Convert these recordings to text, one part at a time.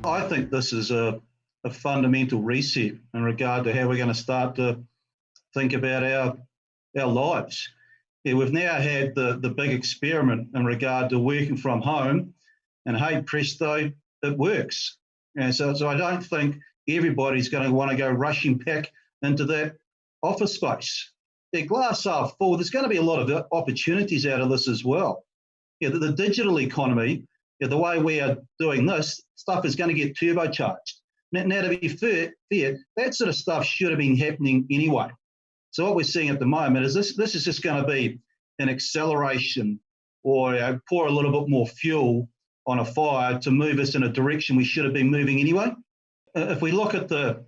I think this is a fundamental reset in regard to how we're going to start to think about our lives. Yeah, we've now had the big experiment in regard to working from home, and hey, presto, it works. And so I don't think everybody's going to want to go rushing back into that office space. Yeah, glass half full. There's going to be a lot of opportunities out of this as well. Yeah, the digital economy, yeah, the way we are doing this stuff is going to get turbocharged. Now, to be fair, that sort of stuff should have been happening anyway. So what we're seeing at the moment is this is just going to be an acceleration, or pour a little bit more fuel on a fire to move us in a direction we should have been moving anyway. If we look at the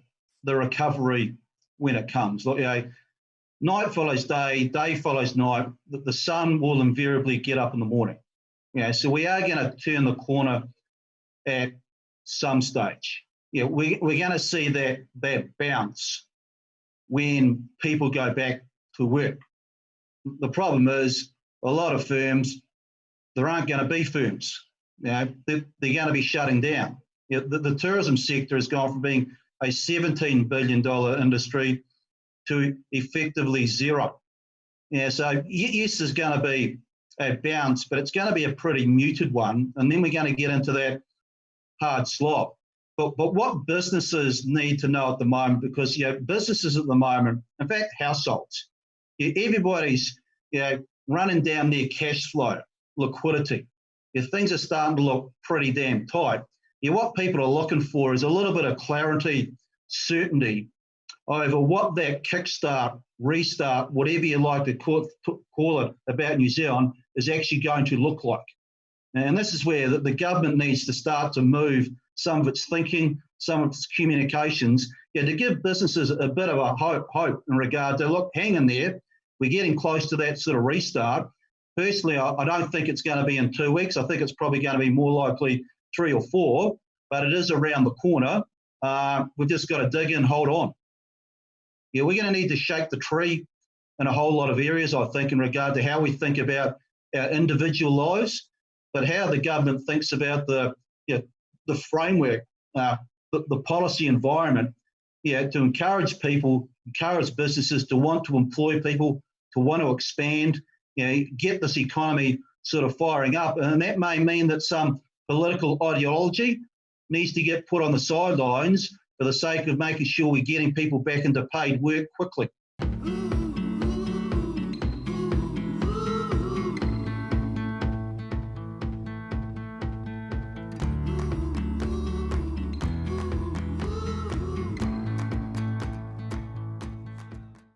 recovery when it comes, look, night follows day, day follows night. The sun will invariably get up in the morning. So we are going to turn the corner at some stage. We're going to see that bounce when people go back to work. The problem is a lot of firms, there aren't going to be firms. They're going to be shutting down. The tourism sector has gone from being a $17 billion industry to effectively zero. So yes, there's going to be a bounce, but it's going to be a pretty muted one, and then we're going to get into that hard slog. But what businesses need to know at the moment, because businesses at the moment, in fact households, everybody's running down their cash flow, liquidity. Things are starting to look pretty damn tight. What people are looking for is a little bit of clarity, certainty over what that kickstart, restart, whatever you like to call it about New Zealand, is actually going to look like. And this is where the government needs to start to move some of its thinking, some of its communications, to give businesses a bit of a hope in regard to, look, hang in there, we're getting close to that sort of restart. Personally, I don't think it's going to be in 2 weeks. I think it's probably going to be more likely 3 or 4, but it is around the corner. We've just got to dig in, hold on. We're going to need to shake the tree in a whole lot of areas, I think, in regard to how we think about our individual lives, but how the government thinks about the framework, the policy environment, to encourage people, encourage businesses to want to employ people, to want to expand, get this economy sort of firing up. And that may mean that some political ideology needs to get put on the sidelines for the sake of making sure we're getting people back into paid work quickly.